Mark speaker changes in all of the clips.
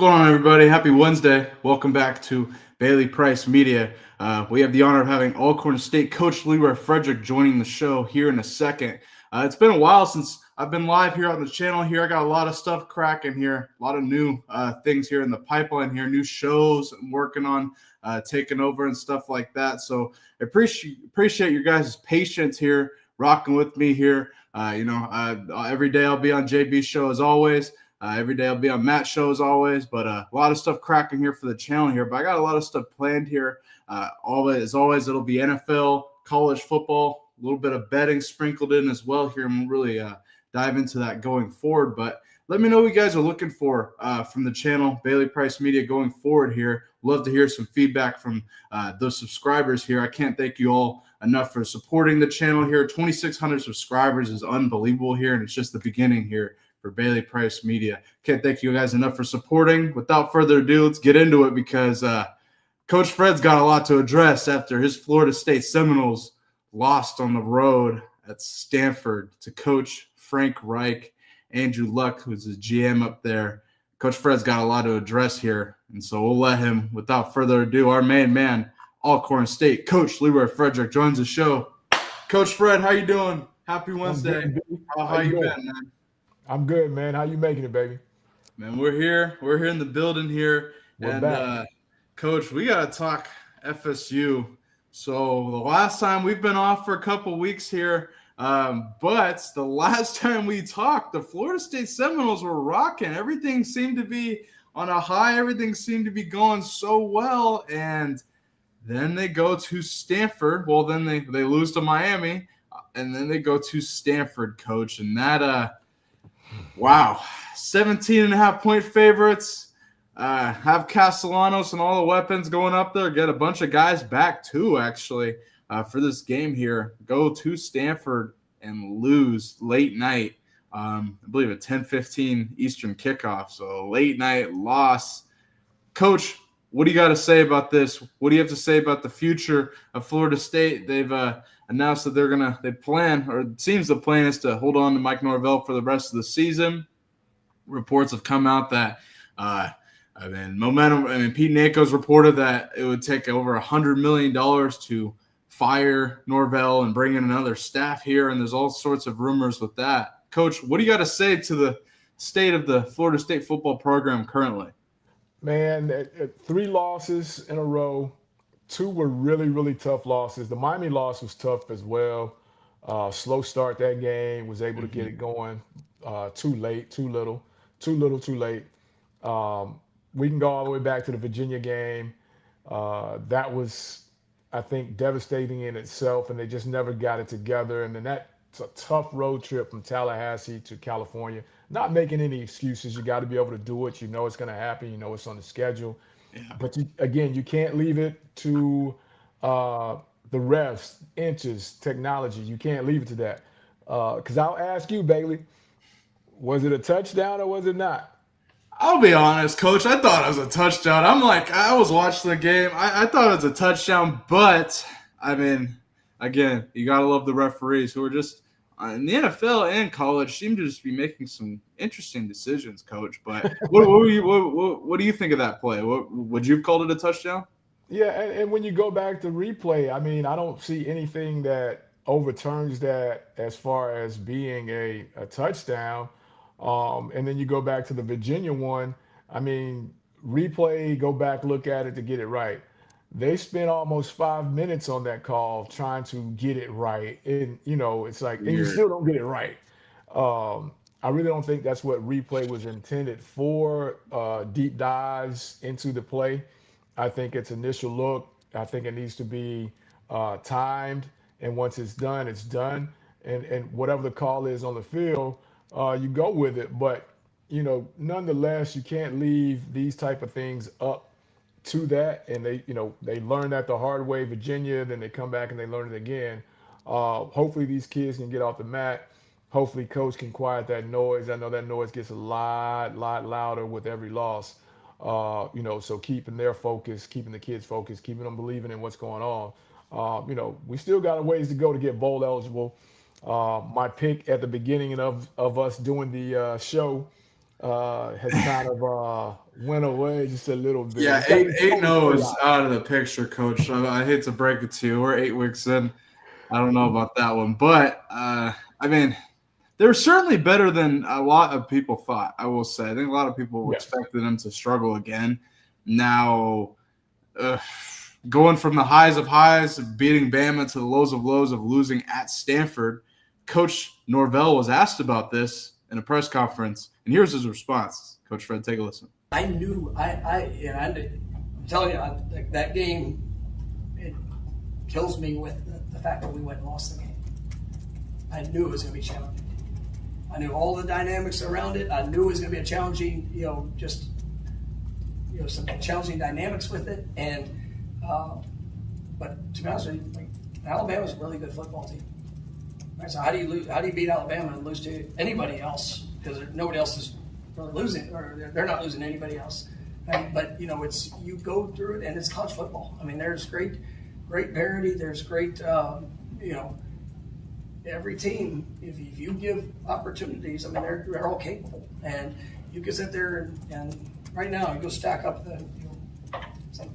Speaker 1: going on, everybody? Happy Wednesday. Welcome back to Bailey Price Media. We have the honor of having Alcorn State coach Leroy Frederick joining the show here in a second. It's been a while since I've been live here on the channel here. I got a lot of stuff cracking here, a lot of new things here in the pipeline here, new shows I'm working on, taking over and stuff like that. So I appreciate your guys' patience here, rocking with me here. Every day I'll be on JB's show as always. Every day I'll be on Matt's show as always, but a lot of stuff cracking here for the channel here. But I got a lot of stuff planned here. As always, it'll be NFL, college football, a little bit of betting sprinkled in as well here, and we'll really dive into that going forward. But let me know what you guys are looking for from the channel, Bailey Price Media, going forward here. Love to hear some feedback from those subscribers here. I can't thank you all enough for supporting the channel here. 2,600 subscribers is unbelievable here, and it's just the beginning here for Bailey Price Media. Can't thank you guys enough for supporting. Without further ado, let's get into it because Coach Fred's got a lot to address after his Florida State Seminoles lost on the road at Stanford to Coach Frank Reich. Andrew Luck, who's the GM up there. Coach Fred's got a lot to address here, and so we'll let him, without further ado, our main man, Alcorn State, Coach Leroy Frederick, joins the show. Coach Fred, how you doing? Happy Wednesday. How you been, man?
Speaker 2: I'm good, man. How you making it, baby?
Speaker 1: Man, we're here. We're here in the building here.
Speaker 2: We're back.
Speaker 1: Coach, we got to talk FSU. So the last time we've been off for a couple weeks here, but the last time we talked, the Florida State Seminoles were rocking. Everything seemed to be on a high. Everything seemed to be going so well. And then they go to Stanford. Well, then they lose to Miami. And then they go to Stanford, Coach. And that wow, 17.5-point favorites. Have Castellanos and all the weapons going up there. Get a bunch of guys back too, actually, for this game here. Go to Stanford and lose late night. I believe a 10:15 Eastern kickoff. So late night loss. Coach, what do you got to say about this? What do you have to say about the future of Florida State? They've announced that they plan, or it seems the plan is to hold on to Mike Norvell for the rest of the season. Reports have come out that Pete Nako's reported that it would take over $100 million to fire Norvell and bring in another staff here, and there's all sorts of rumors with that. Coach, what do you got to say to the state of the Florida State football program currently?
Speaker 2: Man, 3 losses in a row. 2 were really, really tough losses. The Miami loss was tough as well. Slow start that game, was able to get it going too late, too little, too late. We can go all the way back to the Virginia game. That was, I think, devastating in itself, and they just never got it together. And then that's a tough road trip from Tallahassee to California. Not making any excuses. You got to be able to do it. You know it's going to happen. You know it's on the schedule.
Speaker 1: Yeah.
Speaker 2: But you can't leave it to the refs, inches, technology. You can't leave it to that. Because I'll ask you, Bailey, was it a touchdown or was it not?
Speaker 1: I'll be honest, Coach. I thought it was a touchdown. I was watching the game. I thought it was a touchdown, but I mean, again, you gotta love the referees who are just in the NFL and college seem to just be making some interesting decisions, Coach. But what do you think of that play? Would you have called it a touchdown?
Speaker 2: Yeah, and when you go back to replay, I mean, I don't see anything that overturns that as far as being a touchdown. And then you go back to the Virginia one. I mean, replay, go back, look at it to get it right. They spent almost 5 minutes on that call trying to get it right. And, it's like, and you still don't get it right. I really don't think that's what replay was intended for, deep dives into the play. I think it's initial look. I think it needs to be timed. And once it's done, it's done. And whatever the call is on the field, you go with it. But, nonetheless, you can't leave these type of things up to that. And they learned that the hard way, Virginia, then they come back and they learn it again. Hopefully these kids can get off the mat. Hopefully coach can quiet that noise. I know that noise gets a lot louder with every loss. So keeping their focus, keeping the kids focused, keeping them believing in what's going on. We still got a ways to go to get bowl eligible. My pick at the beginning of us doing the show has kind of went away just a little bit.
Speaker 1: Yeah,
Speaker 2: It's got
Speaker 1: eight
Speaker 2: it's
Speaker 1: eight
Speaker 2: totally
Speaker 1: zero is
Speaker 2: chaotic.
Speaker 1: out of the picture, Coach. I hate to break it to you. We're 8 weeks in. I don't know about that one, but I mean, they're certainly better than a lot of people thought. I will say. I think a lot of people
Speaker 2: Yes.
Speaker 1: expected them to struggle again. Now, uh, going from the highs of highs, of beating Bama to the lows of lows of losing at Stanford, Coach Norvell was asked about this in a press conference, and here's his response. Coach Fred, take a listen.
Speaker 3: I knew I'm telling you, like that game, it kills me with the fact that we went and lost the game. I knew it was going to be challenging. I knew all the dynamics around it. I knew it was going to be a challenging, just some challenging dynamics with it. And but to be honest with you, like, Alabama's a really good football team. Right? So how do you lose? How do you beat Alabama and lose to anybody else? Because nobody else is really losing, or they're not losing anybody else. Right? But it's you go through it, and it's college football. I mean, there's great parity. There's great, every team. If you give opportunities, I mean, they're all capable, and you can sit there and right now you go stack up the some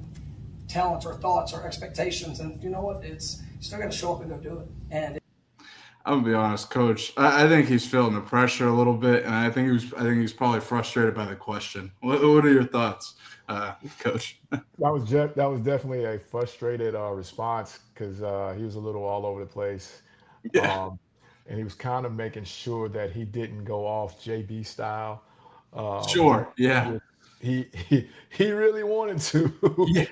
Speaker 3: talents or thoughts or expectations, and you know what? It's you still got to show up and go do it. And
Speaker 1: I'm gonna be honest, Coach. I think he's feeling the pressure a little bit, and I think he's probably frustrated by the question. What are your thoughts, Coach?
Speaker 2: That was definitely a frustrated response because he was a little all over the place,
Speaker 1: Yeah,
Speaker 2: um, and he was kind of making sure that he didn't go off JB style, but
Speaker 1: sure. Yeah,
Speaker 2: with, he really wanted to.
Speaker 1: yeah.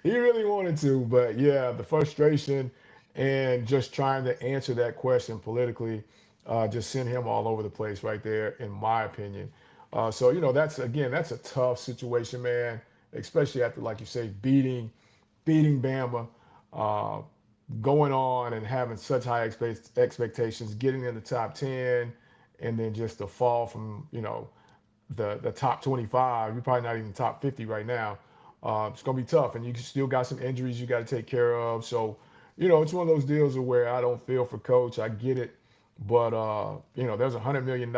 Speaker 2: He really wanted to, but yeah, the frustration and just trying to answer that question politically just sent him all over the place right there, in my opinion. So that's a tough situation, man, especially after, like you say, beating Bama, uh, going on and having such high expectations, getting in the top 10, and then just the fall from the top 25. You're probably not even top 50 right now. It's gonna be tough, and you still got some injuries you got to take care of. So, it's one of those deals where I don't feel for coach. I get it, but there's $100 million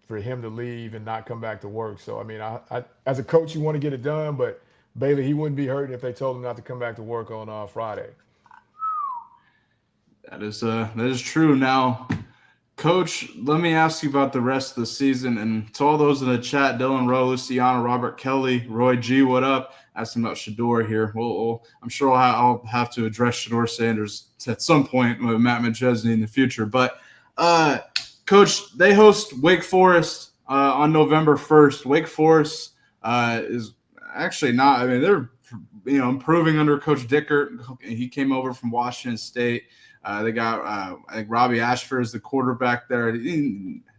Speaker 2: for him to leave and not come back to work. So, I mean, I as a coach, you want to get it done, but Bailey, he wouldn't be hurting if they told him not to come back to work on Friday.
Speaker 1: That is true. Now, Coach, let me ask you about the rest of the season. And to all those in the chat, Dylan Rowe, Luciano, Robert Kelly, Roy G, what up? Asking about Shador here. I'm sure I'll have to address Shador Sanders at some point with Matt McChesney in the future. But, Coach, they host Wake Forest on November 1st. Wake Forest is actually not, I mean, they're improving under Coach Dickert. He came over from Washington State. They got, I think Robbie Ashford is the quarterback there.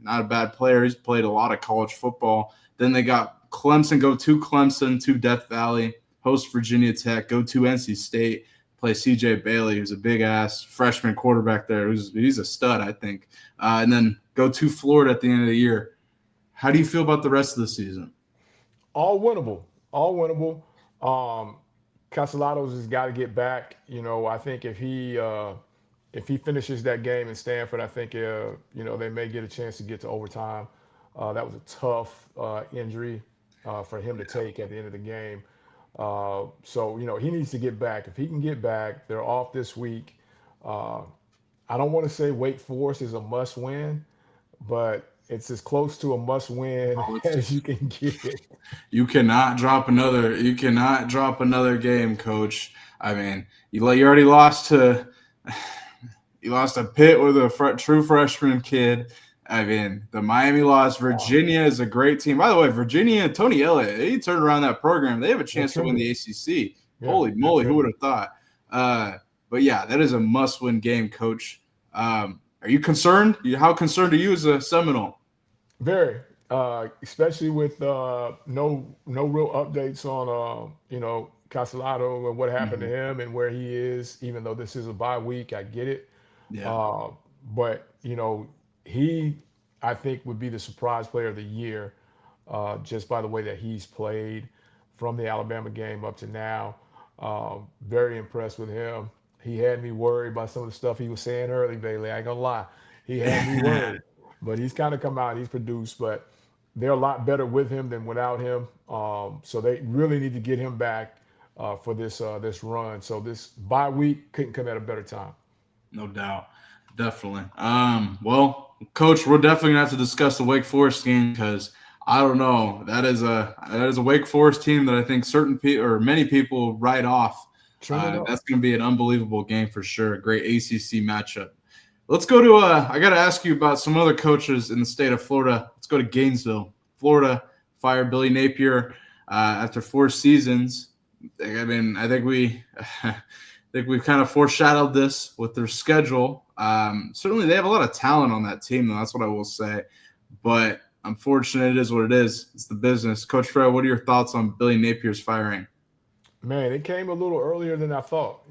Speaker 1: Not a bad player. He's played a lot of college football. Then they got Clemson, go to Clemson, to Death Valley, host Virginia Tech, go to NC State, play CJ Bailey, who's a big ass freshman quarterback there. He's a stud, I think. And then go to Florida at the end of the year. How do you feel about the rest of the season?
Speaker 2: All winnable, all winnable. Um, Castellanos has got to get back. I think if he finishes that game in Stanford, I think they may get a chance to get to overtime. That was a tough injury for him to take at the end of the game. So he needs to get back. If he can get back, they're off this week. Uh, I don't want to say Wake Forest is a must win, but it's as close to a must win
Speaker 1: Oh,
Speaker 2: as you can get.
Speaker 1: you cannot drop another. You cannot drop another game, Coach. I mean, you already lost to. You lost a Pitt with a true freshman kid. I mean, the Miami lost. Virginia is a great team. By the way, Virginia, Tony Elliott, he turned around that program. They have a
Speaker 2: They're
Speaker 1: chance to win
Speaker 2: trending.
Speaker 1: the ACC.
Speaker 2: Yeah,
Speaker 1: Holy
Speaker 2: they're
Speaker 1: moly, who would
Speaker 2: trending.
Speaker 1: have thought? But yeah, that is a must-win game, Coach. Are you concerned? How concerned are you as a Seminole?
Speaker 2: Very, especially with no real updates on Castellato and what happened to
Speaker 1: Mhm.
Speaker 2: him and where he is. Even though this is a bye week, I get it.
Speaker 1: Yeah.
Speaker 2: Uh, but he I think would be the surprise player of the year, just by the way that he's played from the Alabama game up to now. Very impressed with him. He had me worried by some of the stuff he was saying early, Bailey. I ain't gonna lie, he had me worried, but he's kind of come out. He's produced, but. they're a lot better with him than without him. So they really need to get him back for this run. So this bye week couldn't come at a better time.
Speaker 1: No doubt. Definitely. Well, Coach, we're definitely gonna have to discuss the Wake Forest game because I don't know. That is a Wake Forest team that I think certain people or many people write off.
Speaker 2: Trending up.
Speaker 1: That's gonna be an unbelievable game for sure. A great ACC matchup. Let's go to I got to ask you about some other coaches in the state of Florida. Let's go to Gainesville. Florida fired Billy Napier after 4 seasons. I mean, I think we've kind of foreshadowed this with their schedule. Certainly, they have a lot of talent on that team, though. That's what I will say. But unfortunately, it is what it is. It's the business. Coach Fred, what are your thoughts on Billy Napier's firing?
Speaker 2: Man, it came a little earlier than I thought,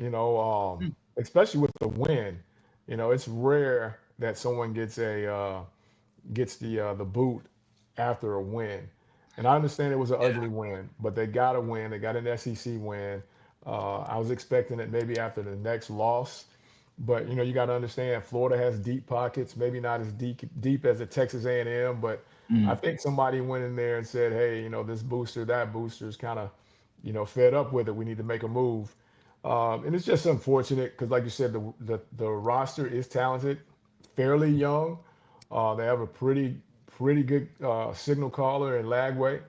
Speaker 2: especially with the win. It's rare that someone gets the boot after a win. And I understand it was an
Speaker 1: Yeah.
Speaker 2: ugly win, but they got a win. They got an SEC win. I was expecting it maybe after the next loss, but you got to understand Florida has deep pockets, maybe not as deep as the Texas A&M, but I
Speaker 1: Mm.
Speaker 2: think somebody went in there and said, hey, this booster, that booster is kind of, fed up with it. We need to make a move. And it's just unfortunate because, like you said, the roster is talented, fairly young. They have a pretty good signal caller and Lagway.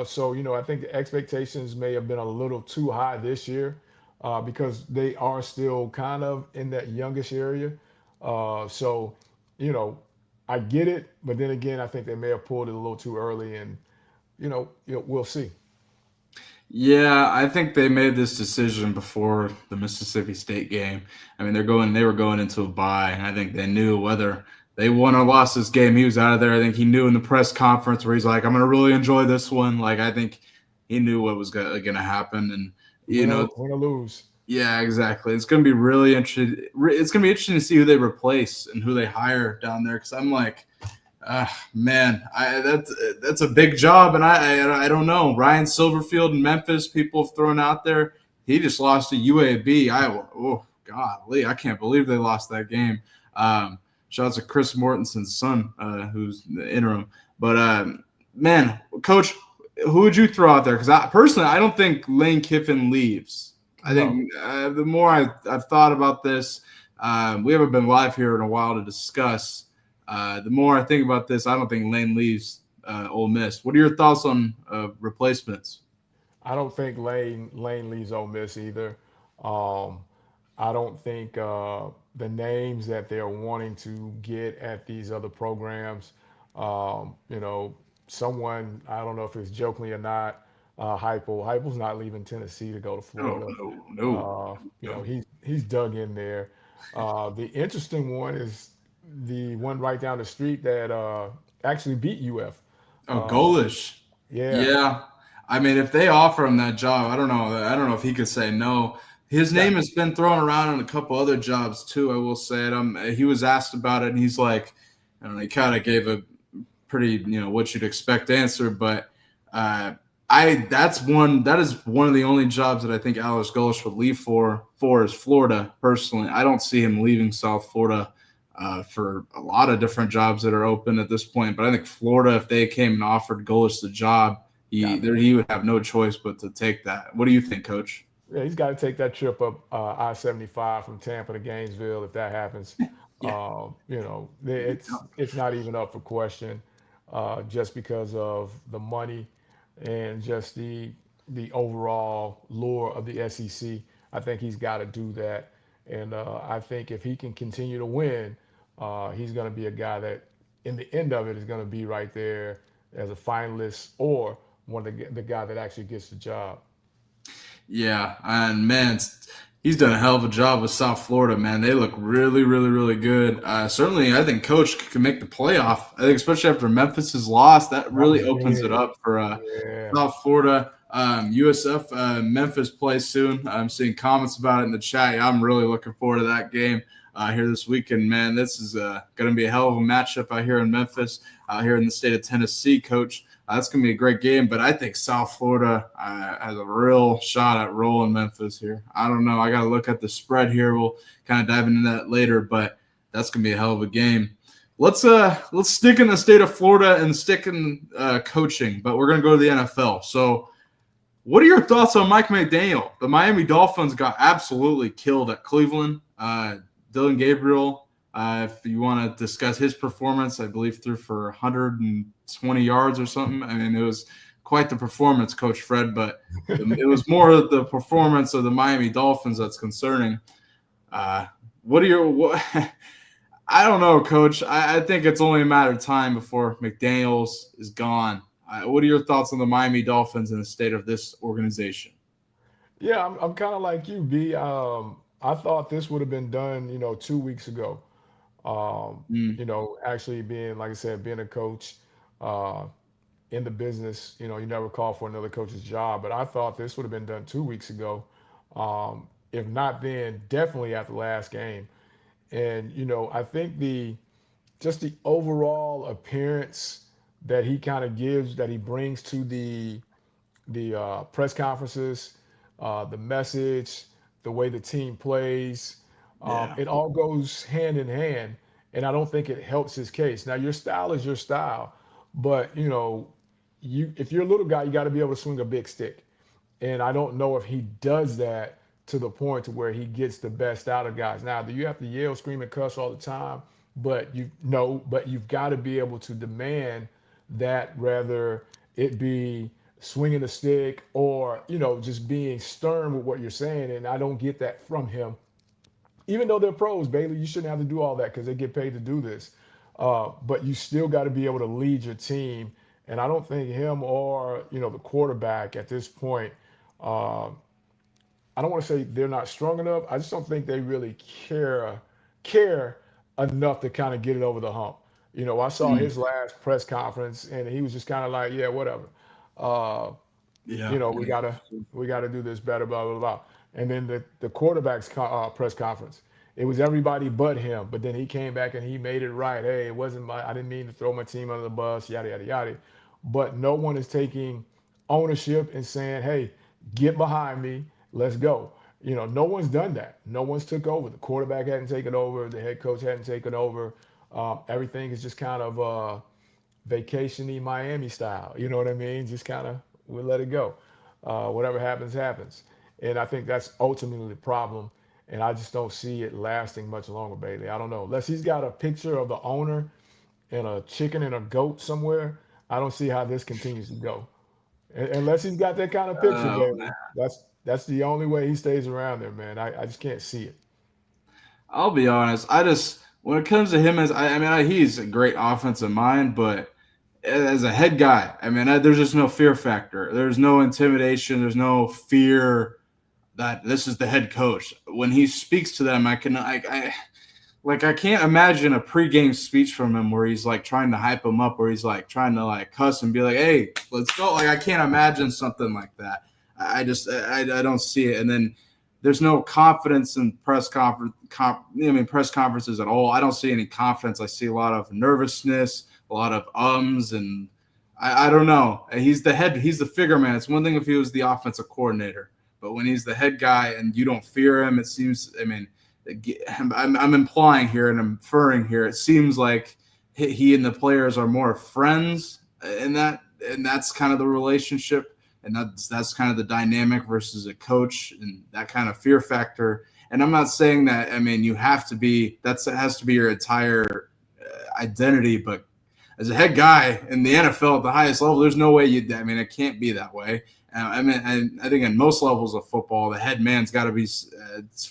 Speaker 2: So I think the expectations may have been a little too high this year because they are still kind of in that youngish area. So you know, I get it, but then again, I think they may have pulled it a little too early, and we'll see.
Speaker 1: Yeah, I think they made this decision before the Mississippi State game. I mean, they were going into a bye, and I think they knew whether they won or lost this game, he was out of there. I think he knew in the press conference where he's like, "I'm going to really enjoy this one." Like, I think he knew what was going to happen, and
Speaker 2: Win or lose.
Speaker 1: yeah, exactly. It's going to be really interesting. It's going to be interesting to see who they replace and who they hire down there. Because I'm like, man, that's a big job, and I don't know. Ryan Silverfield in Memphis, people have thrown out there. He just lost to UAB. Oh golly, I can't believe they lost that game. Shout out to Chris Mortensen's son, who's the interim. But man, Coach, who would you throw out there? Because I don't think Lane Kiffin leaves. I
Speaker 2: No,
Speaker 1: think the more I've thought about this, we haven't been live here in a while to discuss. The more I think about this, I don't think Lane leaves Ole Miss. What are your thoughts on replacements?
Speaker 2: I don't think Lane leaves Ole Miss either. Um, I don't think the names that they're wanting to get at these other programs, you know, someone, I don't know if it's jokingly or not, Heupel. Heupel's not leaving Tennessee to go to
Speaker 1: No,
Speaker 2: Florida.
Speaker 1: no, no, no.
Speaker 2: He's dug in there. The interesting one is the one right down the street that actually beat UF.
Speaker 1: Oh,
Speaker 2: Uh,
Speaker 1: Golish.
Speaker 2: yeah,
Speaker 1: Yeah. I mean, if they offer him that job, I don't know. I don't know if he could say no. His
Speaker 2: that
Speaker 1: name has been thrown around on a couple other jobs too. I will say it. He was asked about it, and he's like, I don't know. He kind of gave a pretty, what you'd expect answer. But that is one of the only jobs that I think Alex Golish would leave for is Florida. Personally, I don't see him leaving South Florida for a lot of different jobs that are open at this point. But I think Florida, if they came and offered Golish the job,
Speaker 2: got
Speaker 1: he would have no choice but to take that. What do you think, Coach?
Speaker 2: Yeah, he's got to take that trip up I-75 from Tampa to Gainesville if that happens.
Speaker 1: Yeah.
Speaker 2: It's not even up for question, just because of the money and just the overall lure of the SEC. I think he's got to do that, and I think if he can continue to win, he's going to be a guy that, in the end of it, is going to be right there as a finalist or one of the guy that actually gets the job.
Speaker 1: Yeah, and man, he's done a hell of a job with South Florida, man. They look really, really, really good. Certainly, I think Coach can make the playoff. I think especially after Memphis's loss, that
Speaker 2: That
Speaker 1: really
Speaker 2: was
Speaker 1: opens it
Speaker 2: big.
Speaker 1: up for
Speaker 2: Yeah.
Speaker 1: South Florida. USF Memphis plays soon. I'm seeing comments about it in the chat. Yeah, I'm really looking forward to that game here this weekend, man. This is going to be a hell of a matchup out here in Memphis, out here in the state of Tennessee, Coach. That's going to be a great game, but I think South Florida has a real shot at rolling Memphis here. I don't know. I got to look at the spread here. We'll kind of dive into that later, but that's going to be a hell of a game. let's stick in the state of Florida and stick in coaching, but we're gonna go to the NFL. So, what are your thoughts on Mike McDaniel? The Miami Dolphins got absolutely killed at Cleveland. Dylan Gabriel, if you want to discuss his performance, I believe threw for 120 yards or something. I mean, it was quite the performance, Coach Fred, but it was more the performance of the Miami Dolphins that's concerning. What are your what? I don't know, Coach. I think it's only a matter of time before McDaniels is gone. What are your thoughts on the Miami Dolphins and the state of this organization?
Speaker 2: Yeah, I'm kind of like you, B. I thought this would have been done, 2 weeks ago.
Speaker 1: Mm,
Speaker 2: Actually being, like I said, being a coach uh, in the business, you never call for another coach's job, but I thought this would have been done 2 weeks ago. If not then, definitely at the last game. And, I think just the overall appearance that he kind of gives, that he brings to the press conferences, the message, the way the team plays.
Speaker 1: yeah.
Speaker 2: It all goes hand in hand, and I don't think it helps his case. Now, your style is your style, but if you're a little guy, you got to be able to swing a big stick, and I don't know if he does that to the point to where he gets the best out of guys. Now, do you have to yell, scream, and cuss all the time? But you've got to be able to demand that, rather it be swinging a stick or just being stern with what you're saying. And I don't get that from him, even though they're pros. Bailey, you shouldn't have to do all that because they get paid to do this. But you still got to be able to lead your team. And I don't think him or the quarterback at this point. Uh, I don't want to say they're not strong enough. I just don't think they really care enough to kind of get it over the hump. I saw
Speaker 1: Mm,
Speaker 2: his last press conference, and he was just kind of like, "Yeah, whatever." Uh,
Speaker 1: yeah.
Speaker 2: we gotta do this better, blah blah blah. And then the quarterback's press conference, it was everybody but him. But then he came back and he made it right. Hey, it wasn't I didn't mean to throw my team under the bus, yada yada yada. But no one is taking ownership and saying, hey, get behind me, let's go. No one's done that. No one's took over. The quarterback hadn't taken over. The head coach hadn't taken over. Everything is just kind of vacation-y Miami style. You know what I mean? Just kind of we'll let it go. Whatever happens, happens. And I think that's ultimately the problem. And I just don't see it lasting much longer, Bailey. I don't know. Unless he's got a picture of the owner and a chicken and a goat somewhere, I don't see how this continues to go. Unless he's got that kind of picture,
Speaker 1: Uh,
Speaker 2: Bailey. That's the only way he stays around there, man. I just can't see it.
Speaker 1: I'll be honest. I just when it comes to him as I mean, he's a great offensive mind, but as a head guy, I mean, there's just no fear factor. There's no intimidation. There's no fear that this is the head coach. When he speaks to them, I can't imagine a pregame speech from him where he's like trying to hype him up, where he's like trying to like cuss and be like, "Hey, let's go!" Like I can't imagine something like that. I don't see it. And then there's no confidence in press conferences at all. I don't see any confidence. I see a lot of nervousness, a lot of ums, and I don't know. He's the head. He's the figure man. It's one thing if he was the offensive coordinator, but when he's the head guy and you don't fear him, it seems. I mean, I'm implying here and inferring here. It seems like he and the players are more friends in that, and that's kind of the relationship, and that's kind of the dynamic versus a coach and that kind of fear factor. And I'm not saying that. I mean, you have to be. That has to be your entire identity, but as a head guy in the NFL at the highest level, there's no way you. I mean, it can't be that way. I mean, I think in most levels of football, the head man's got to be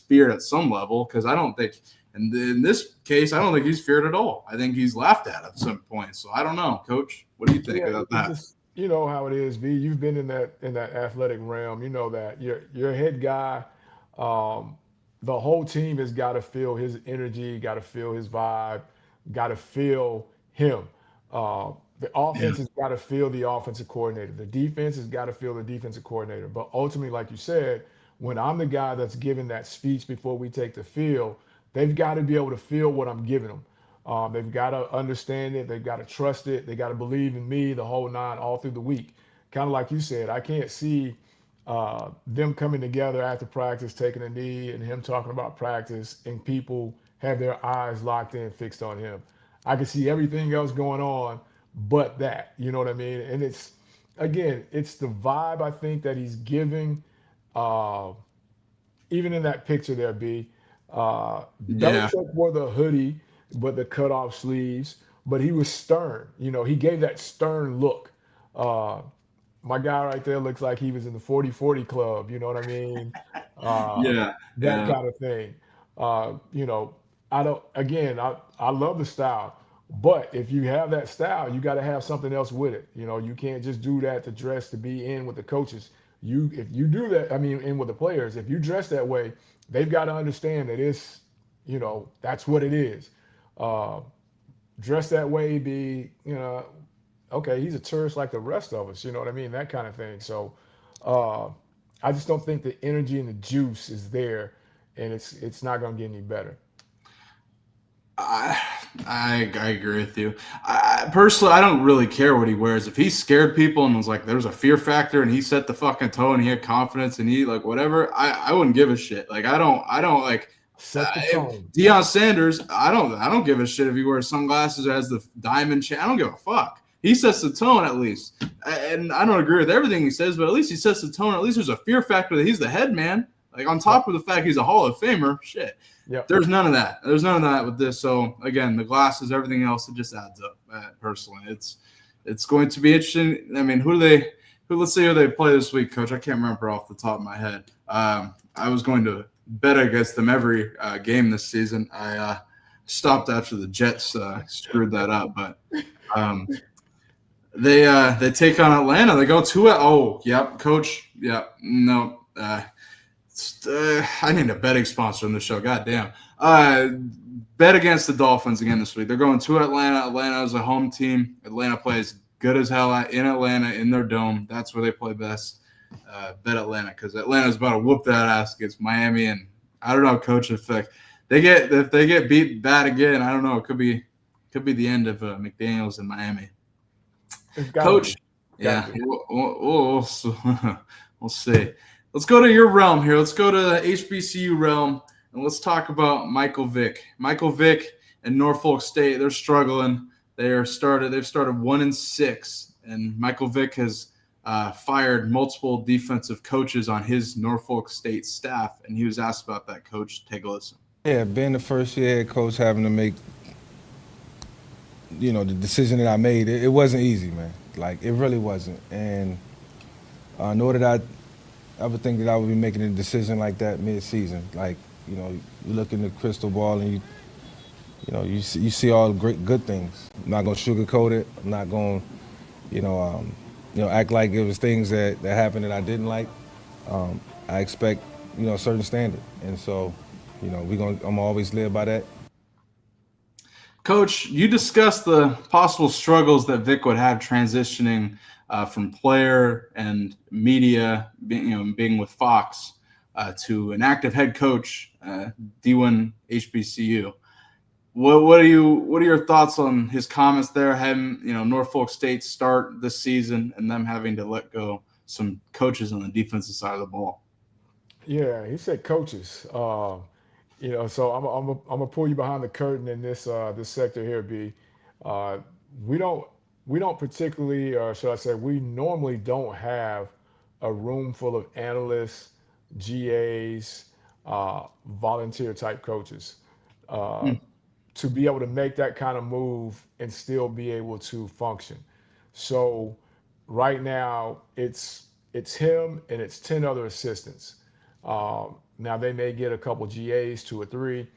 Speaker 1: feared at some level because I don't think, in this case, I don't think he's feared at all. I think he's laughed at some point. So I don't know, Coach. What do you think
Speaker 2: Yeah,
Speaker 1: about
Speaker 2: it's
Speaker 1: that?
Speaker 2: just how it is, V. You've been in that athletic realm. You know that your head guy, um, the whole team has got to feel his energy, got to feel his vibe, got to feel him. The
Speaker 1: Yeah,
Speaker 2: offense has got to feel the offensive coordinator. The defense has got to feel the defensive coordinator. But ultimately, like you said, when I'm the guy that's giving that speech before we take the field, they've got to be able to feel what I'm giving them. They've got to understand it. They've got to trust it. They got to believe in me the whole nine all through the week. Kind of like you said, I can't see them coming together after practice, taking a knee, and him talking about practice, and people have their eyes locked in, fixed on him. I can see everything else going on, but that. You know what I mean? And it's again, it's the vibe I think that he's giving. Uh, Even in that picture there, B.
Speaker 1: Yeah.
Speaker 2: Belichick wore the hoodie, but the cut off sleeves, but he was stern. You know, he gave that stern look. Uh, my guy right there looks like he was in the 40-40 club. You know what I mean? Uh,
Speaker 1: Yeah.
Speaker 2: that
Speaker 1: Yeah.
Speaker 2: kind of thing. You know, I don't. Again, I love the style, but if you have that style, you got to have something else with it. You know, you can't just do that to dress to be in with the coaches. If you do that, I mean, in with the players, if you dress that way, they've got to understand that it's, you know, that's what it is. Uh, Dress that way, be, you know, okay, he's a tourist like the rest of us, you know what I mean? That kind of thing. So uh, I just don't think the energy and the juice is there, and it's not going to get any better.
Speaker 1: I, I agree with you. Personally, I don't really care what he wears. If he scared people and was like, there was a fear factor, and he set the fucking tone, he had confidence, and he like whatever, I wouldn't give a shit. Like I don't like
Speaker 2: Set the
Speaker 1: if
Speaker 2: tone.
Speaker 1: Deion Sanders. I don't give a shit if he wears sunglasses or has the diamond chain. I don't give a fuck. He sets the tone at least, and I don't agree with everything he says, but at least he sets the tone. At least there's a fear factor that he's the head man. Like on
Speaker 2: Yep.
Speaker 1: top of the fact he's a Hall of Famer, shit.
Speaker 2: Yep.
Speaker 1: There's none of that. There's none of that with this. So again, the glasses, everything else, it just adds up. Personally, it's going to be interesting. I mean, let's see who they play this week, Coach. I can't remember off the top of my head. I was going to bet against them every game this season. I stopped after the Jets screwed that up, but um, they take on Atlanta. They go to it. Oh, yep, Coach. Yep, no. I need a betting sponsor on the show. God damn. Bet against the Dolphins again this week. They're going to Atlanta. Atlanta is a home team. Atlanta plays good as hell in Atlanta in their dome. That's where they play best. Bet Atlanta because Atlanta's about to whoop that ass against Miami. And I don't know, Coach, if they get beat bad again, I don't know. It could be the end of McDaniels in Miami.
Speaker 2: It's got to
Speaker 1: Coach,
Speaker 2: be. Got
Speaker 1: yeah,
Speaker 2: to be.
Speaker 1: we'll see. Let's go to your realm here. Let's go to the HBCU realm, and let's talk about Michael Vick. Michael Vick and Norfolk State, they're struggling. They've started 1-6, and Michael Vick has fired multiple defensive coaches on his Norfolk State staff, and he was asked about that, Coach. Take a listen.
Speaker 4: Yeah, being the first year head coach, having to make, the decision that I made, it wasn't easy, man. Like, it really wasn't. And nor did I ever think that I would be making a decision like that mid-season. Like, you look in the crystal ball and you see all the good things. I'm not going to sugarcoat it. I'm not going to, act like it was things that happened that I didn't like. I expect, a certain standard. And so, I'm always live by that.
Speaker 1: Coach, you discussed the possible struggles that Vic would have transitioning from player and media, being with Fox, to an active head coach, D1 HBCU. What are your thoughts on his comments there? Having Norfolk State start this season and them having to let go some coaches on the defensive side of the ball.
Speaker 2: Yeah, he said coaches. So I'm gonna pull you behind the curtain in this sector here, B. Uh, we don't particularly, or should I say, we normally don't have a room full of analysts, GAs, volunteer type coaches. Uh,
Speaker 1: Hmm.
Speaker 2: to be able to make that kind of move and still be able to function. So right now it's him and it's 10 other assistants. Now they may get a couple GAs, 2 or 3.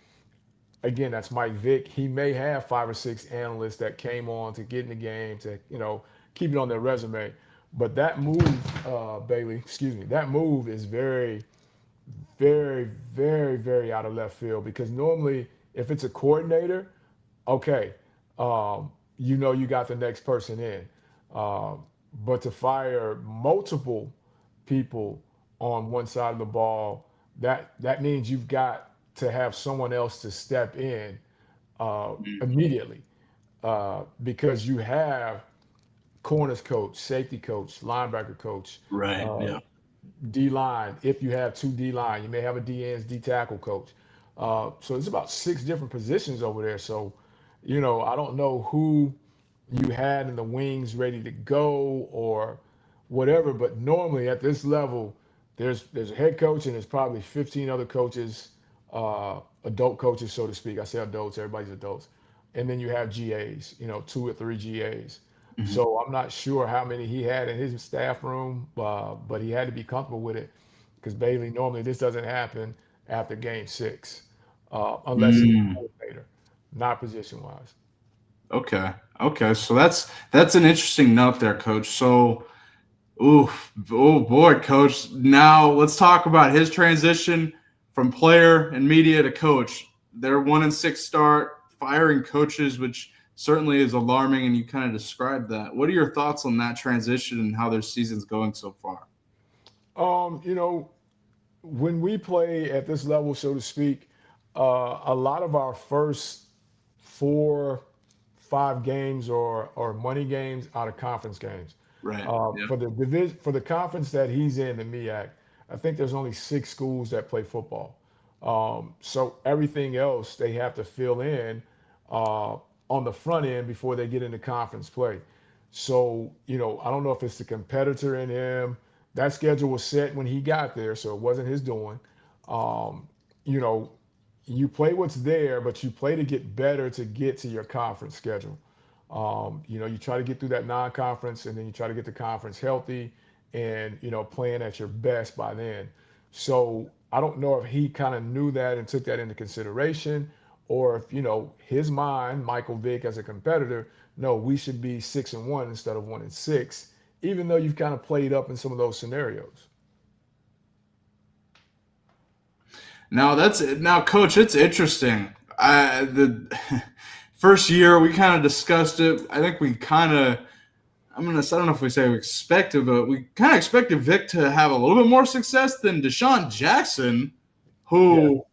Speaker 2: Again, that's Mike Vick. He may have 5 or 6 analysts that came on to get in the game to keep it on their resume. But that move, Bailey, excuse me, that move is very, very, very, very out of left field because normally if it's a coordinator, okay, you got the next person in. But to fire multiple people on one side of the ball, that means you've got to have someone else to step in immediately because you have corners coach, safety coach, linebacker coach,
Speaker 1: Right.
Speaker 2: uh,
Speaker 1: Yeah.
Speaker 2: D line. If you have 2 D line, you may have a D ends, D tackle coach. So it's about 6 different positions over there. So I don't know who you had in the wings ready to go or whatever, but normally at this level, there's a head coach and there's probably 15 other coaches, adult coaches, so to speak. I say adults, everybody's adults. And then you have GAs, 2 or 3 GAs.
Speaker 1: Mhm.
Speaker 2: So I'm not sure how many he had in his staff room, but he had to be comfortable with it because Bailey, normally this doesn't happen after game 6, unless it's
Speaker 1: Mm.
Speaker 2: later, not position wise.
Speaker 1: Okay. Okay. So that's an interesting note there, Coach. So, ooh, oh boy, Coach. Now let's talk about his transition from player and media to coach. Their 1-6 start, firing coaches, which certainly is alarming, and you kind of described that. What are your thoughts on that transition and how their season's going so far?
Speaker 2: Um, you know, when we play at this level, so to speak, a lot of our first 4, 5 games or money games out of conference games.
Speaker 1: Right. Yeah.
Speaker 2: For the division, for the conference that he's in, the MEAC, I think there's only 6 schools that play football. So everything else they have to fill in uh, on the front end before they get into conference play. So, I don't know if it's the competitor in him. That schedule was set when he got there, so it wasn't his doing. Um, you know, you play what's there, but you play to get better to get to your conference schedule. You try to get through that non-conference, and then you try to get the conference healthy, and playing at your best by then. So I don't know if he kind of knew that and took that into consideration, or if his mind, Michael Vick as a competitor, no, we should be 6-1 instead of 1-6, even though you've kind of played up in some of those scenarios.
Speaker 1: Now, Coach. It's interesting. The first year we kind of discussed it. I think we kind of. I don't know if we say we expected, but we kind of expected Vic to have a little bit more success than Deshaun Jackson,
Speaker 2: Yeah,
Speaker 1: who,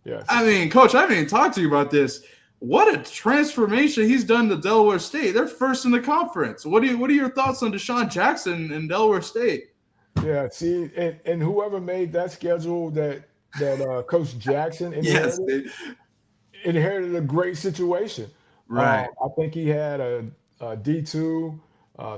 Speaker 2: yes.
Speaker 1: I mean, Coach, I haven't even talked to you about this. What a transformation he's done to Delaware State. They're first in the conference. What are your thoughts on Deshaun Jackson and Delaware State?
Speaker 2: Yeah, see, and whoever made that schedule that Coach Jackson
Speaker 1: Yes,
Speaker 2: inherited a great situation.
Speaker 1: right.
Speaker 2: I think he had a D2,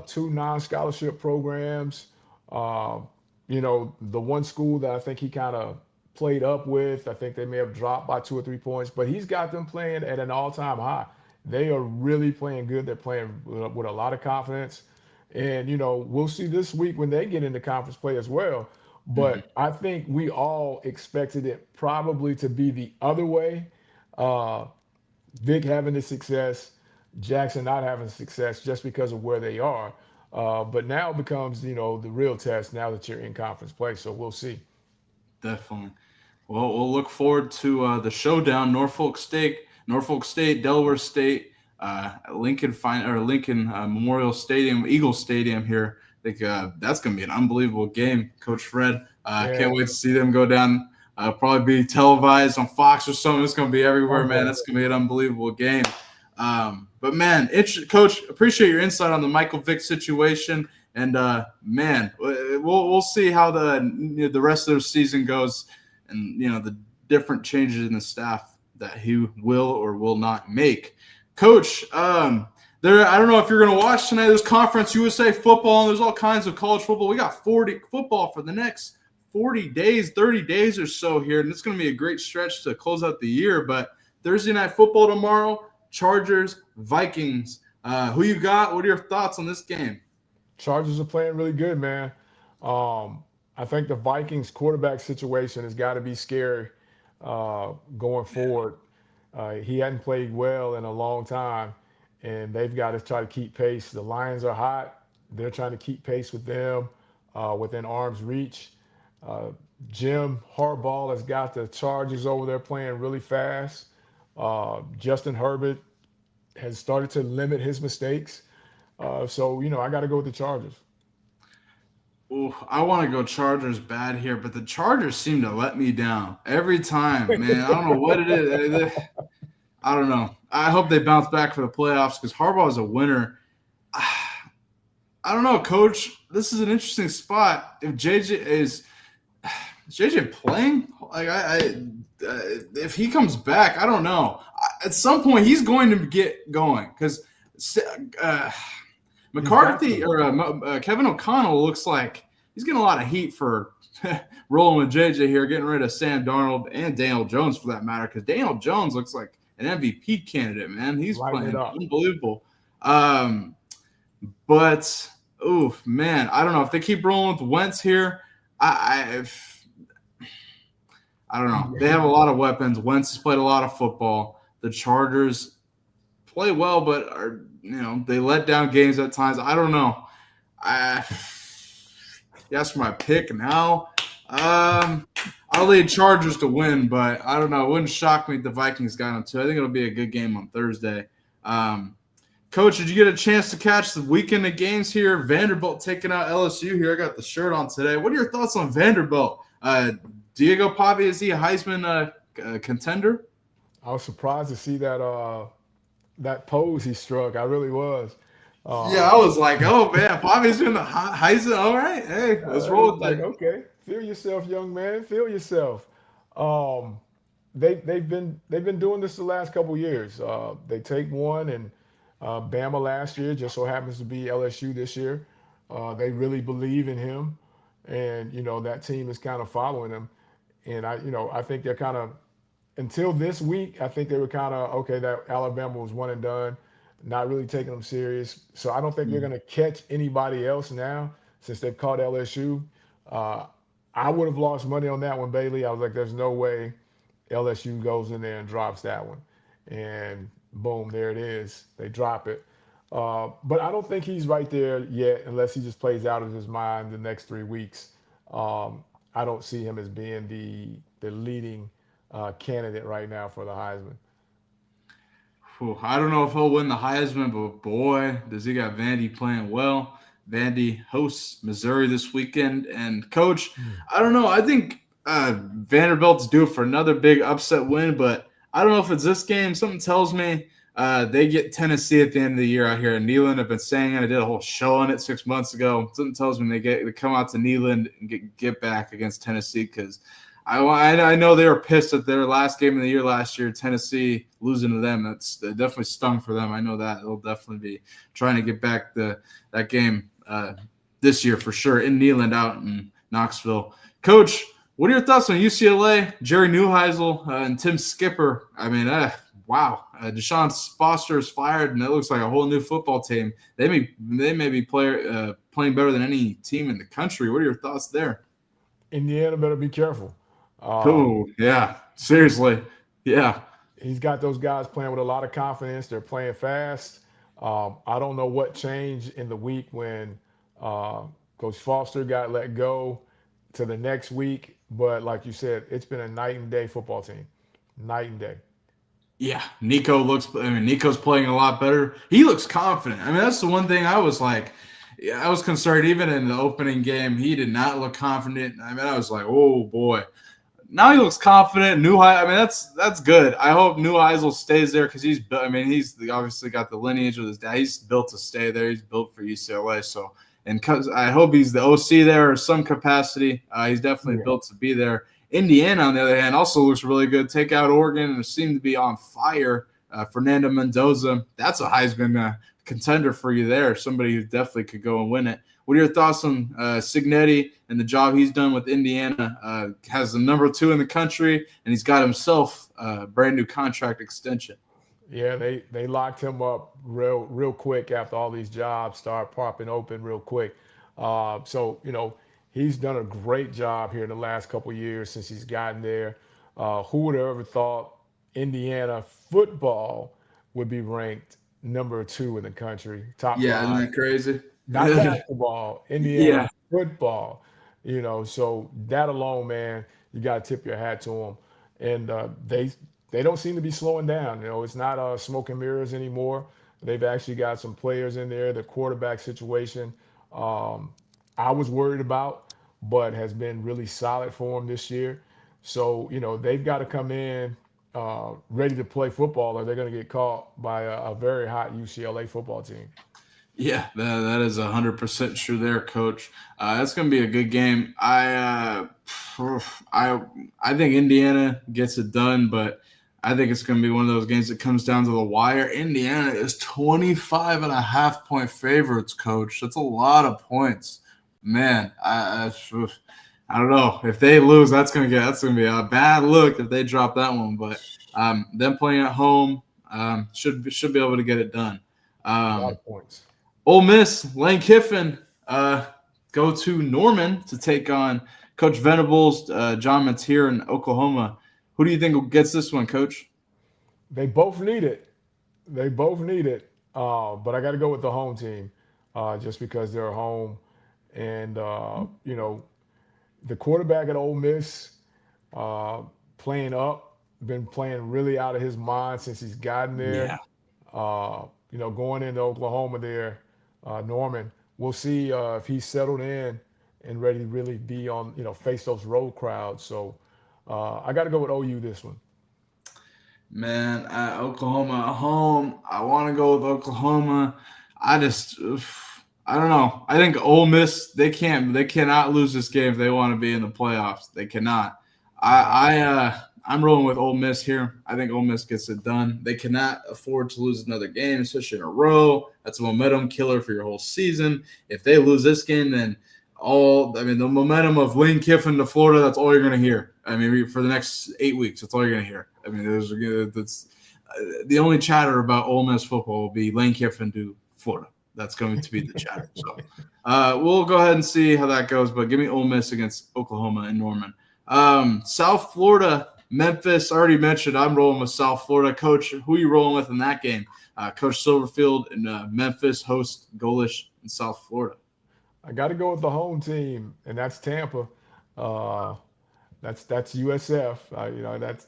Speaker 2: 2 non-scholarship programs. Um, the one school that I think he kind of played up with, I think they may have dropped by 2 or 3 points, but he's got them playing at an all-time high. They are really playing good. They're playing with a lot of confidence. And, we'll see this week when they get into conference play as well.
Speaker 1: Mhm.
Speaker 2: But I think we all expected it probably to be the other way. Uh, Vic having the success, Jackson not having success just because of where they are. But now it becomes, the real test now that you're in conference play. So we'll see.
Speaker 1: Definitely. Well, we'll look forward to the showdown: Norfolk State, Delaware State, Lincoln Memorial Stadium, Eagle Stadium here. I think that's going to be an unbelievable game, Coach Fred. Can't
Speaker 2: Yeah,
Speaker 1: wait to see them go down. Probably be televised on Fox or something. It's going to be everywhere, man.
Speaker 2: unbelievable.
Speaker 1: That's going to be an unbelievable game. But man, Coach, appreciate your insight on the Michael Vick situation. And man, we'll see how the rest of the season goes, and the different changes in the staff that he will or will not make. Coach, I don't know if you're going to watch tonight. There's Conference USA football, and there's all kinds of college football. We got 40 football for the next 40 days, 30 days or so here, and it's going to be a great stretch to close out the year. But Thursday night football tomorrow, Chargers, Vikings. Who you got? What are your thoughts on this game?
Speaker 2: Chargers are playing really good, man. I think the Vikings quarterback situation has got to be scary going forward. He hadn't played well in a long time, and they've got to try to keep pace. The Lions are hot. They're trying to keep pace with them within arm's reach. Uh, Jim Harbaugh has got the Chargers over there playing really fast. Justin Herbert has started to limit his mistakes. So, I got to go with the Chargers.
Speaker 1: Ooh, I want to go Chargers bad here, but the Chargers seem to let me down every time, man. I don't know what it is. I don't know. I hope they bounce back for the playoffs because Harbaugh is a winner. I don't know, Coach. This is an interesting spot. If is JJ playing? Like if he comes back, I don't know. at some point he's going to get going because McCarthy or Kevin O'Connell looks like he's getting a lot of heat for rolling with JJ here, getting rid of Sam Darnold and Daniel Jones for that matter, because Daniel Jones looks like an MVP candidate, man. He's playing unbelievable. But, oof, man, I don't know. If they keep rolling with Wentz here, I don't know. They have a lot of weapons. Wentz has played a lot of football. The Chargers play well, but they let down games at times. I don't know. Yes, for my pick now. I'll lead Chargers to win, but I don't know. It wouldn't shock me if the Vikings got them too. I think it'll be a good game on Thursday. Coach, did you get a chance to catch the weekend of games here? Vanderbilt taking out LSU here. I got the shirt on today. What are your thoughts on Vanderbilt? Diego Pavia, is he a Heisman contender?
Speaker 2: I was surprised to see that pose he struck. I really was.
Speaker 1: I was like, oh man, Pavia's doing the Heisman. All right, hey, let's roll with that.
Speaker 2: Okay, feel yourself, young man. Feel yourself. They've been doing this the last couple of years. They take one, and Bama last year just so happens to be LSU this year. They really believe in him, and that team is kind of following him. And I think they're kind of, until this week, I think they were kind of okay that Alabama was one and done, not really taking them serious. So I don't think they're going to catch anybody else now since they've caught LSU. I would have lost money on that one, Bailey. I was like, there's no way LSU goes in there and drops that one. And boom, there it is. They drop it. But I don't think he's right there yet unless he just plays out of his mind the next 3 weeks. I don't see him as being the leading candidate right now for the Heisman.
Speaker 1: I don't know if he'll win the Heisman, but boy, does he got Vandy playing well. Vandy hosts Missouri this weekend. And, Coach, I don't know. I think Vanderbilt's due for another big upset win, but I don't know if it's this game. Something tells me they get Tennessee at the end of the year out here in Neyland. I've been saying it. I did a whole show on it 6 months ago. Something tells me they come out to Neyland and get back against Tennessee because I know they were pissed at their last game of the year last year, Tennessee losing to them. That definitely stung for them. I know that. They'll definitely be trying to get back that game this year for sure in Neyland out in Knoxville. Coach, what are your thoughts on UCLA, Jerry Neuheisel, and Tim Skipper? I mean, wow. Deshaun Foster is fired, and it looks like a whole new football team. They may be playing better than any team in the country. What are your thoughts there?
Speaker 2: Indiana better be careful.
Speaker 1: Yeah. Seriously. Yeah.
Speaker 2: He's got those guys playing with a lot of confidence. They're playing fast. I don't know what changed in the week when Coach Foster got let go to the next week. But like you said, it's been a night and day football team. Night and day.
Speaker 1: Yeah. Nico's playing a lot better. He looks confident. I mean, that's the one thing I was like, I was concerned even in the opening game. He did not look confident. I mean, I was like, oh, boy. Now he looks confident. That's good. I hope Neuheisel stays there because he's obviously got the lineage with his dad. He's built to stay there. He's built for UCLA. So, and I hope he's the OC there or some capacity. He's definitely built to be there. Indiana, on the other hand, also looks really good. Take out Oregon and seem to be on fire. Fernando Mendoza, that's a Heisman contender for you there. Somebody who definitely could go and win it. What are your thoughts on Cignetti and the job he's done with Indiana? Has the number 2 in the country, and he's got himself a brand new contract extension.
Speaker 2: Yeah, they locked him up real quick after all these jobs start popping open real quick. So he's done a great job here in the last couple of years since he's gotten there. Who would have ever thought Indiana football would be ranked number 2 in the country? Top 5.
Speaker 1: Yeah, isn't that crazy?
Speaker 2: Not basketball, Indiana football. So that alone, man, you got to tip your hat to them. And they don't seem to be slowing down. It's not smoke and mirrors anymore. They've actually got some players in there. The quarterback situation, I was worried about, but has been really solid for them this year. So, they've got to come in ready to play football or they're going to get caught by a very hot UCLA football team.
Speaker 1: Yeah, that is 100% true there, Coach. That's going to be a good game. I think Indiana gets it done, but I think it's going to be one of those games that comes down to the wire. Indiana is 25.5-point favorites, Coach. That's a lot of points. Man, I don't know. If they lose, that's gonna be a bad look if they drop that one. But them playing at home should be able to get it done.
Speaker 2: A lot
Speaker 1: Um,
Speaker 2: of points.
Speaker 1: Ole Miss, Lane Kiffin go to Norman to take on Coach Venables, John Mateer in Oklahoma. Who do you think gets this one, Coach?
Speaker 2: They both need it. They both need it. But I got to go with the home team, just because they're home, and the quarterback at Ole Miss, uh, playing up, been playing really out of his mind since he's gotten
Speaker 1: Yeah.
Speaker 2: there. Going into Oklahoma there, Norman, we'll see if he's settled in and ready to really be on, face those road crowds. So I got to go with OU this one.
Speaker 1: Man, Oklahoma at home. I want to go with Oklahoma. I just, I don't know. I think Ole Miss they cannot lose this game if they want to be in the playoffs. They cannot. I'm rolling with Ole Miss here. I think Ole Miss gets it done. They cannot afford to lose another game, especially in a row. That's a momentum killer for your whole season. If they lose this game, then the momentum of Lane Kiffin to Florida, that's all you're going to hear. I mean, for the next 8 weeks, that's all you're going to hear. I mean, that's the only chatter about Ole Miss football will be Lane Kiffin to Florida. That's going to be the chatter. So we'll go ahead and see how that goes. But give me Ole Miss against Oklahoma and Norman. South Florida, Memphis. Already mentioned. I'm rolling with South Florida. Coach, who are you rolling with in that game? Coach Silverfield and Memphis host Golish in South Florida.
Speaker 2: I got to go with the home team, and that's Tampa. Uh, that's USF.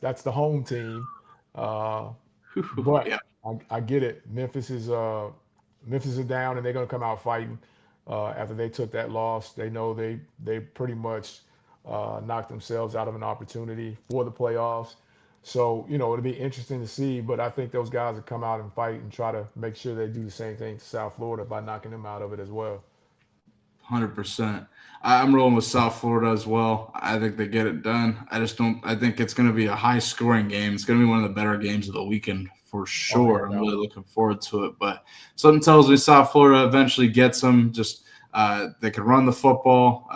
Speaker 2: That's the home team. Uh, but
Speaker 1: Yeah,
Speaker 2: I get it. Memphis is down, and they're going to come out fighting. After they took that loss, they know they pretty much knocked themselves out of an opportunity for the playoffs. So it'll be interesting to see. But I think those guys will come out and fight and try to make sure they do the same thing to South Florida by knocking them out of it as well.
Speaker 1: 100%. I'm rolling with South Florida as well. I think they get it done. I just don't. I think it's going to be a high-scoring game. It's going to be one of the better games of the weekend for
Speaker 2: Oh
Speaker 1: sure.
Speaker 2: yeah,
Speaker 1: I'm
Speaker 2: no.
Speaker 1: really looking forward to it. But something tells me South Florida eventually gets them. Just they can run the football.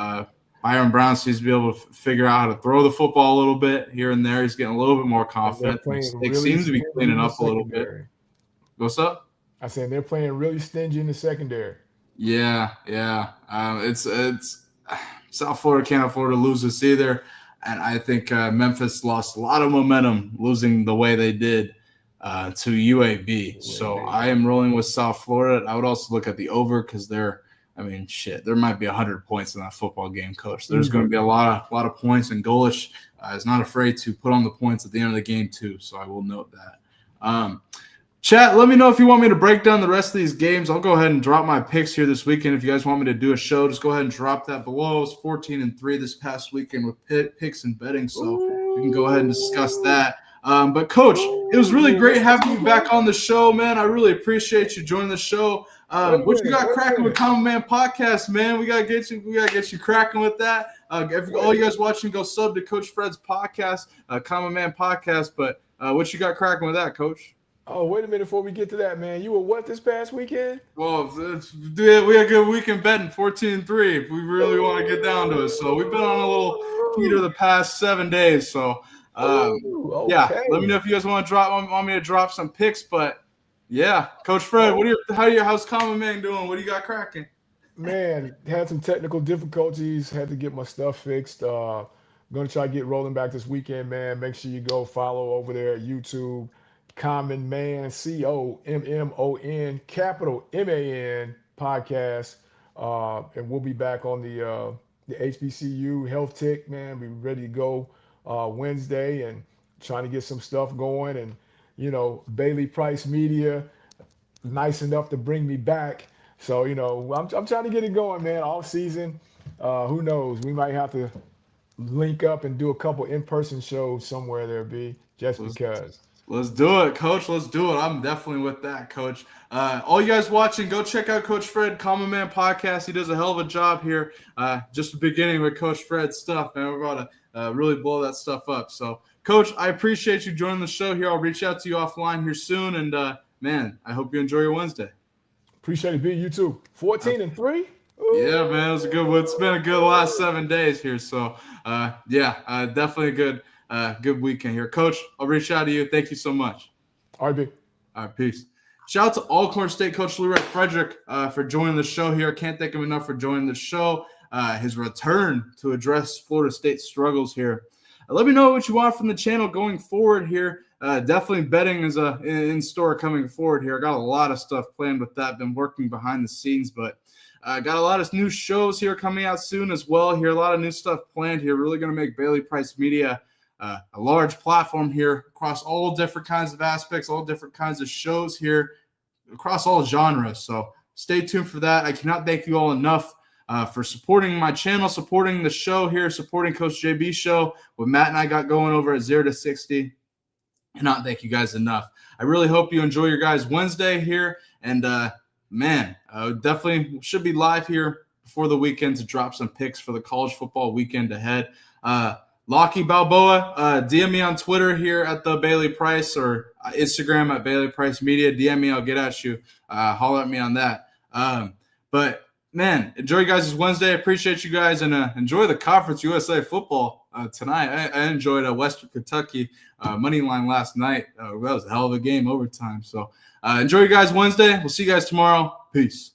Speaker 1: Byron Brown seems to be able to figure out how to throw the football a little bit here and there. He's getting a little bit more
Speaker 2: And they're
Speaker 1: confident.
Speaker 2: playing
Speaker 1: It
Speaker 2: really
Speaker 1: seems to be
Speaker 2: stingy
Speaker 1: cleaning
Speaker 2: in the
Speaker 1: up a little bit.
Speaker 2: secondary.
Speaker 1: What's up?
Speaker 2: I said they're playing really stingy in the secondary.
Speaker 1: Yeah. It's South Florida can't afford to lose this either, and I think Memphis lost a lot of momentum losing the way they did to UAB. So
Speaker 2: UAB.
Speaker 1: I am rolling with South Florida. I would also look at the over because there might be 100 points in that football game, Coach. There's going to be a lot of points, and Golish is not afraid to put on the points at the end of the game too. So I will note that. Chat, let me know if you want me to break down the rest of these games. I'll go ahead and drop my picks here this weekend. If you guys want me to do a show, just go ahead and drop that below. I was 14-3 this past weekend with picks and betting, so we can go ahead and discuss that. But Coach, it was really great having you back on the show, man. I really appreciate you joining the show. What you got cracking with Common Man Podcast, man? We gotta get you cracking with that. If all you guys watching, go sub to Coach Fred's podcast, Common Man Podcast. But what you got cracking with that, Coach?
Speaker 2: Oh, wait a minute before we get to that, man. You were what this past weekend?
Speaker 1: Well, dude, we had a good weekend betting 14-3 if we really want to get down to it. So we've been on a little heater the past 7 days. So yeah, let me know if you guys want me to drop some picks. But yeah, Coach Fred, how's Common Man doing? What do you got cracking?
Speaker 2: Man, had some technical difficulties. Had to get my stuff fixed. Gonna try to get rolling back this weekend, man. Make sure you go follow over there at YouTube. Common Man, COMMON, capital MAN podcast. And we'll be back on the HBCU Health Tech, man. Be ready to go Wednesday and trying to get some stuff going. And, Bailey Price Media, nice enough to bring me back. So, I'm trying to get it going, man, all season. Who knows? We might have to link up and do a couple in-person shows somewhere there, B, just because.
Speaker 1: Let's do it, Coach. Let's do it. I'm definitely with that, Coach. All you guys watching, go check out Coach Fred, Common Man Podcast. He does a hell of a job here. Just the beginning with Coach Fred's stuff, man. We're about to really blow that stuff up. So, Coach, I appreciate you joining the show here. I'll reach out to you offline here soon. And, man, I hope you enjoy your Wednesday.
Speaker 2: Appreciate it, B. You too. 14-3?
Speaker 1: Yeah, man, it was a good one. It's been a good last 7 days here. So, definitely a good weekend here. Coach, I'll reach out to you. Thank you so much.
Speaker 2: All right, B.
Speaker 1: All right, peace. Shout out to Alcorn State Coach Leroy Frederick for joining the show here. Can't thank him enough for joining the show. His return to address Florida State's struggles here. Let me know what you want from the channel going forward here. Definitely betting is in store coming forward here. I got a lot of stuff planned with that. Been working behind the scenes, but got a lot of new shows here coming out soon as well here. A lot of new stuff planned here. Really going to make Bailey Price Media a large platform here across all different kinds of aspects, all different kinds of shows here across all genres. So stay tuned for that. I cannot thank you all enough for supporting my channel, supporting the show here, supporting Coach JB's show, what Matt and I got going over at 0 to 60. Cannot thank you guys enough. I really hope you enjoy your guys' Wednesday here. And, definitely should be live here before the weekend to drop some picks for the college football weekend ahead. Lockie Balboa, DM me on Twitter here at the Bailey Price or Instagram at Bailey Price Media. DM me, I'll get at you. Holler at me on that. But man, enjoy you guys' Wednesday. I appreciate you guys and enjoy the Conference USA football tonight. I enjoyed Western Kentucky money line last night. That was a hell of a game overtime. So enjoy you guys Wednesday. We'll see you guys tomorrow. Peace.